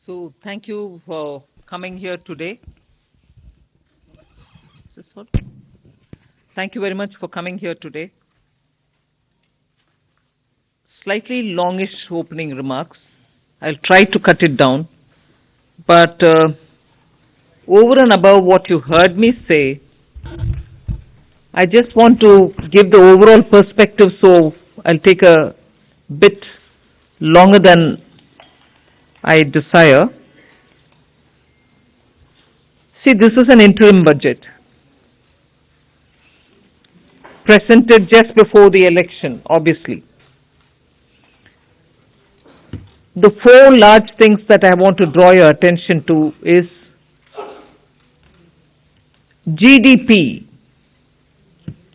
So thank you for coming here today. Is this what? Thank you very much for coming here today. Slightly longish opening remarks. I'll try to cut it down. But over and above what you heard me say, I just want to give the overall perspective, so I'll take a bit longer than I desire. See, this is an interim budget presented just before the election, obviously. The four large things that I want to draw your attention to is GDP.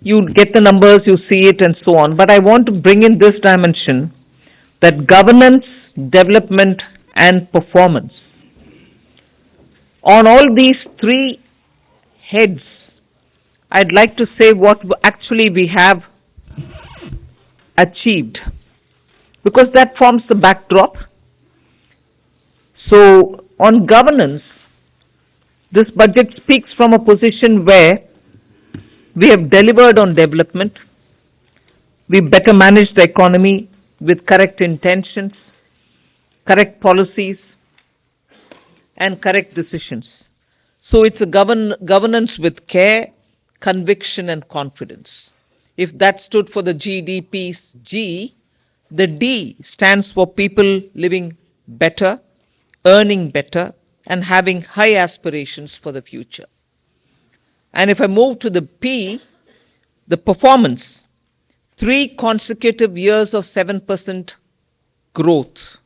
You get the numbers, you see it and so on, but I want to bring in this dimension that governance, development and performance. On all these three heads, I'd like to say what actually we have achieved, because that forms the backdrop. So, on governance, this budget speaks from a position where we have delivered on development, we better managed the economy with correct intentions, correct policies, and correct decisions. So it's a governance with care, conviction, and confidence. If that stood for the GDP's G, the D stands for people living better, earning better, and having high aspirations for the future. And if I move to the P, the performance, 3 consecutive years of 7% growth.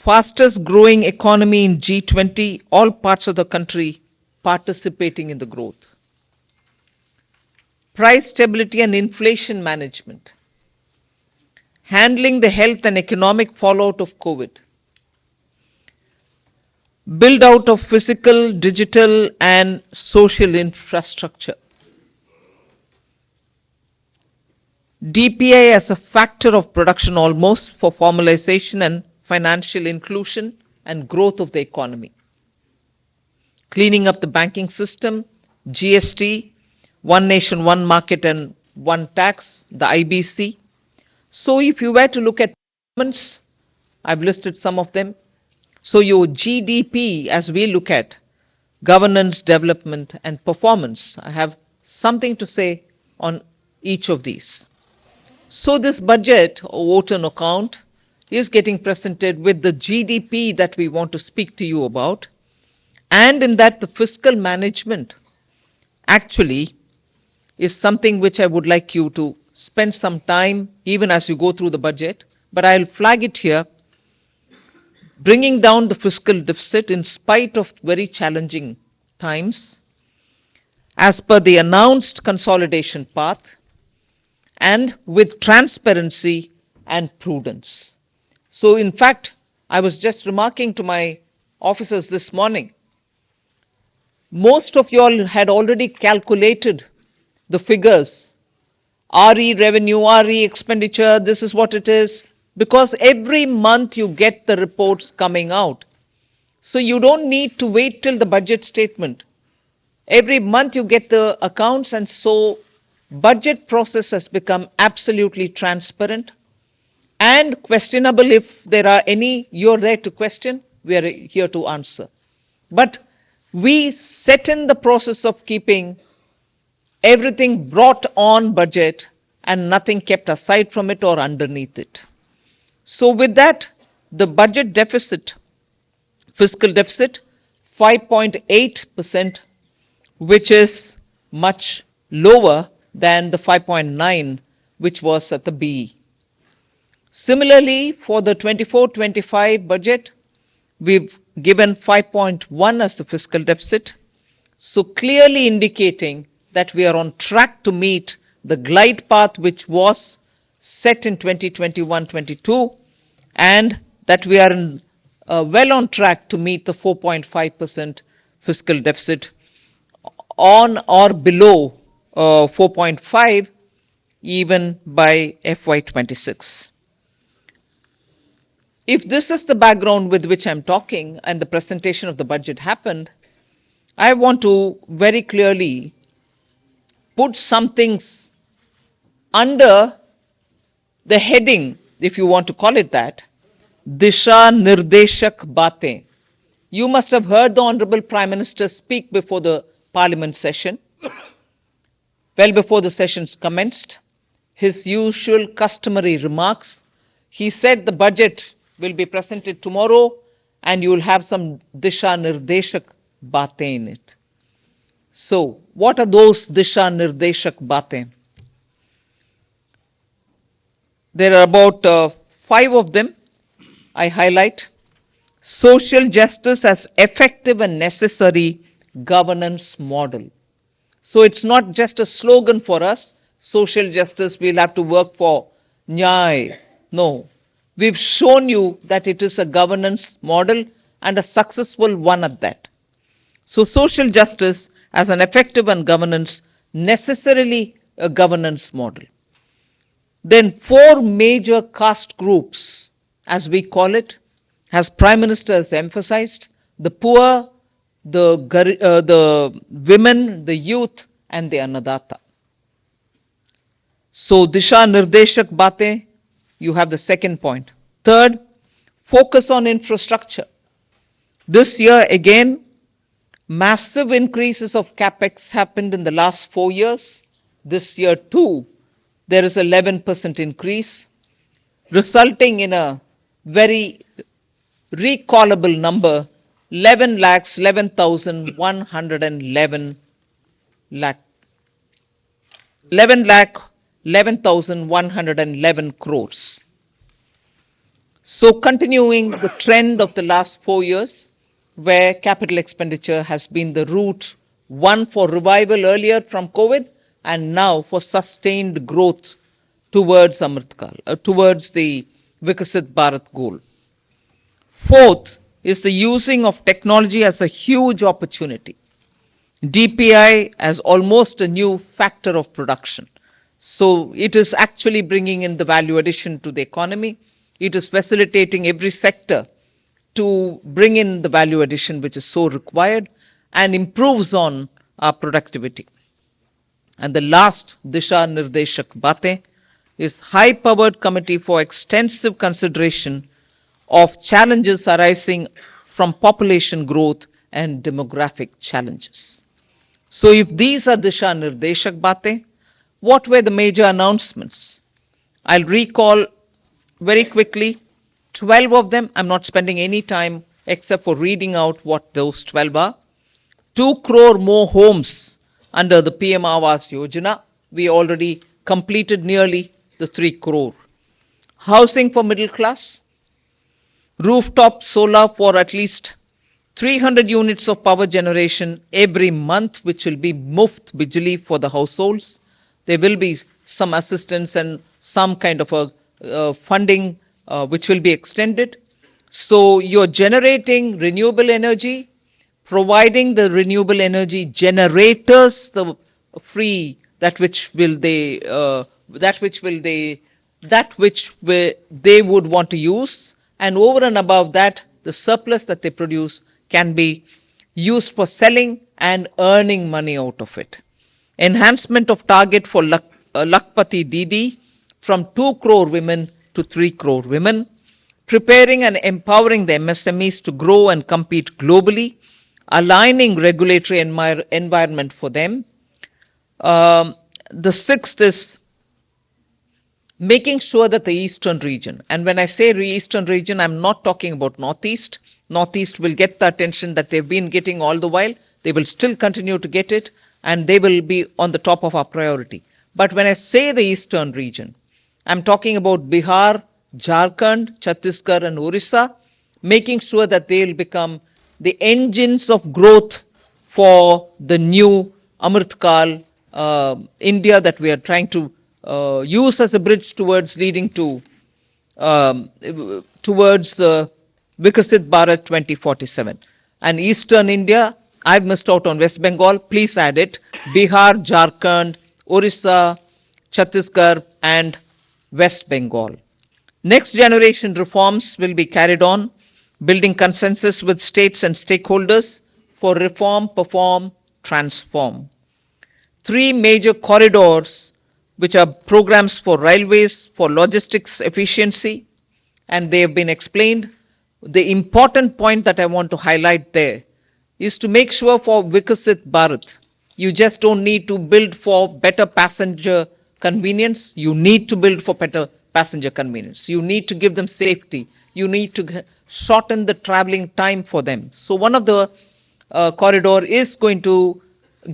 Fastest growing economy in G20, all parts of the country participating in the growth. Price stability and inflation management. Handling the health and economic fallout of COVID. Build out of physical, digital and social infrastructure. DPI as a factor of production almost for formalization and financial inclusion and growth of the economy. Cleaning up the banking system, GST, one nation, one market and one tax, the IBC. So if you were to look at governments, I've listed some of them. So your GDP, as we look at governance, development and performance, I have something to say on each of these. So this budget, or vote on account, is getting presented with the GDP that we want to speak to you about. And in that, the fiscal management actually is something which I would like you to spend some time, even as you go through the budget. But I'll flag it here. Bringing down the fiscal deficit in spite of very challenging times, as per the announced consolidation path, and with transparency and prudence. So in fact, I was just remarking to my officers this morning, most of you all had already calculated the figures, RE revenue, RE expenditure, this is what it is, because every month you get the reports coming out. So you don't need to wait till the budget statement. Every month you get the accounts, and so budget process has become absolutely transparent and questionable. If there are any, you're there to question, we are here to answer. But we set in the process of keeping everything brought on budget and nothing kept aside from it or underneath it. So with that, the budget deficit, fiscal deficit, 5.8%, which is much lower than the 5.9 which was at the BE. Similarly, for the 24-25 budget, we've given 5.1 as the fiscal deficit, so clearly indicating that we are on track to meet the glide path which was set in 2021-22, and that we are well on track to meet the 4.5% fiscal deficit, on or below 4.5 even by FY26. if this is the background with which I'm talking and the presentation of the budget happened, I want to very clearly put some things under the heading, if you want to call it that, Disha Nirdeshak Baatein. You must have heard the Honorable Prime Minister speak before the Parliament session, well before the sessions commenced. His usual customary remarks. He said the budget will be presented tomorrow and you will have some Disha Nirdeshak Baatein in it. So, what are those Disha Nirdeshak Baatein? There are about 5 of them I highlight. Social justice as effective and necessary governance model. So it's not just a slogan for us, social justice, we'll have to work for Nyay. No. We've shown you that it is a governance model and a successful one at that. So social justice as an effective and governance, necessarily a governance model. Then 4 major caste groups, as we call it, as Prime Minister has emphasized, the poor, the women, the youth, and the Annadata. So, Disha Nirdeshak Baatein, you have the second point. Third, focus on infrastructure. This year again, massive increases of capex happened in the last 4 years. This year too, there is 11% increase, resulting in a very recallable number, 11,11,111 crores. So continuing the trend of the last 4 years, where capital expenditure has been the route, one for revival earlier from COVID, and now for sustained growth towards Amritkal, towards the Vikasit Bharat goal. Fourth is the using of technology as a huge opportunity. DPI as almost a new factor of production. So it is actually bringing in the value addition to the economy. It is facilitating every sector to bring in the value addition which is so required and improves on our productivity. And the last Disha Nirdeshak Baatein is high-powered committee for extensive consideration of challenges arising from population growth and demographic challenges. So if these are Disha Nirdeshak Baatein, what were the major announcements? I'll recall very quickly 12 of them. I'm not spending any time except for reading out what those 12 are. 2 crore more homes under the PM Awas Yojana. We already completed nearly the 3 crore. Housing for middle class. Rooftop solar for at least 300 units of power generation every month, which will be Muft Bijli for the households. There will be some assistance and some kind of a funding which will be extended. So you're generating renewable energy, providing the renewable energy generators the free they would want to use, and over and above that, the surplus that they produce can be used for selling and earning money out of it. Enhancement of target for Lakpati Didi from 2 crore women to 3 crore women. Preparing and empowering the MSMEs to grow and compete globally. Aligning regulatory environment for them. The sixth is making sure that the eastern region, and when I say eastern region, I'm not talking about northeast. Northeast will get the attention that they've been getting all the while. They will still continue to get it, and they will be on the top of our priority. But when I say the eastern region, I'm talking about Bihar, Jharkhand, Chhattisgarh and Orissa, making sure that they will become the engines of growth for the new Amritkal India that we are trying to use as a bridge towards leading to towards Vikasit Bharat 2047. And Eastern India, I've missed out on West Bengal, please add it. Bihar, Jharkhand, Orissa, Chhattisgarh and West Bengal. Next generation reforms will be carried on, building consensus with states and stakeholders for reform, perform, transform. Three major corridors, which are programs for railways, for logistics efficiency, and they have been explained. The important point that I want to highlight there is to make sure for Vikasit Bharat, you just don't need to build for better passenger convenience, you need to build for better passenger convenience. You need to give them safety. You need to shorten the traveling time for them. So one of the corridor is going to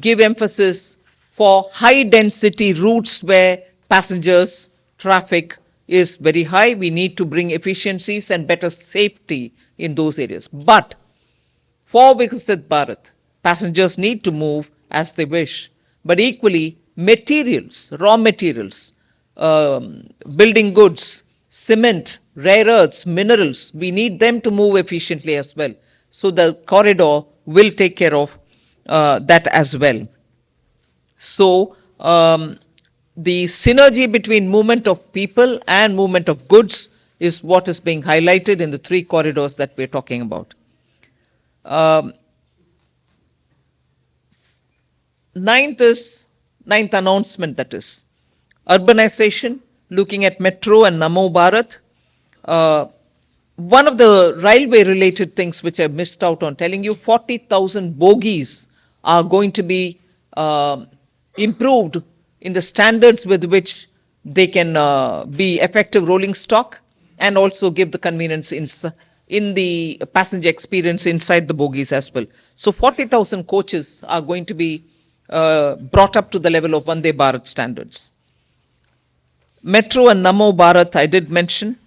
give emphasis for high density routes where passengers traffic is very high. We need to bring efficiencies and better safety in those areas. But for Vikasit Bharat, passengers need to move as they wish. But equally, materials, raw materials, building goods, cement, rare earths, minerals, we need them to move efficiently as well. So the corridor will take care of that as well. So the synergy between movement of people and movement of goods is what is being highlighted in the three corridors that we're talking about. Ninth announcement, that is urbanization, looking at metro and Namo Bharat. One of the railway related things which I missed out on telling you, 40,000 bogies are going to be improved in the standards with which they can be effective rolling stock and also give the convenience in the passenger experience inside the bogies as well. So 40,000 coaches are going to be brought up to the level of Vande Bharat standards. Metro and Namo Bharat I did mention,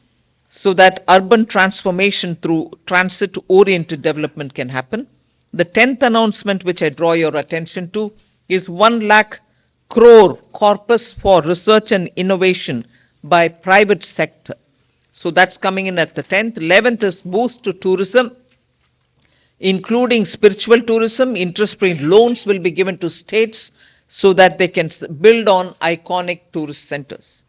so that urban transformation through transit-oriented development can happen. The 10th announcement which I draw your attention to is 1 lakh crore corpus for research and innovation by private sector. So that's coming in at the 10th. 11th is boost to tourism, including spiritual tourism. Interest-free loans will be given to states so that they can build on iconic tourist centers.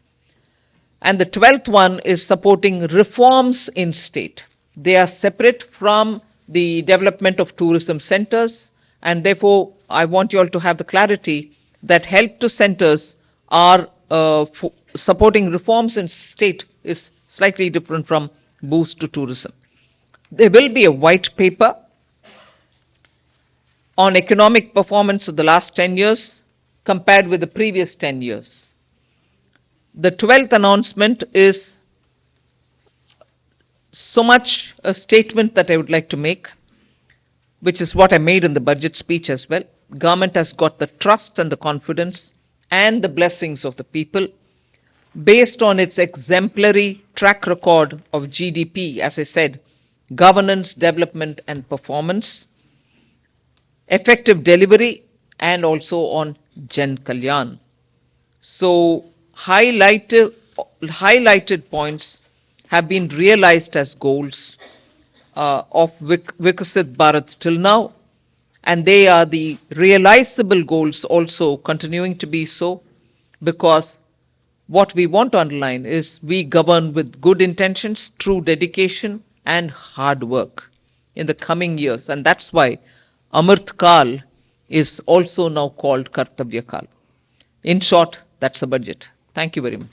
And the 12th one is supporting reforms in state. They are separate from the development of tourism centers, and therefore I want you all to have the clarity that help to centers are supporting reforms in state is slightly different from boost to tourism. There will be a white paper on economic performance of the last 10 years compared with the previous 10 years. The 12th announcement is so much a statement that I would like to make, which is what I made in the budget speech as well. Government has got the trust and the confidence and the blessings of the people based on its exemplary track record of GDP, as I said, governance, development and performance, effective delivery, and also on Jan Kalyan. So highlighted points have been realized as goals of Vikasit Bharat till now, and they are the realizable goals also continuing to be so, because what we want to underline is we govern with good intentions, true dedication and hard work in the coming years, and that's why Amrit Kal is also now called Kartavya Kal. In short, that's the budget. Thank you very much.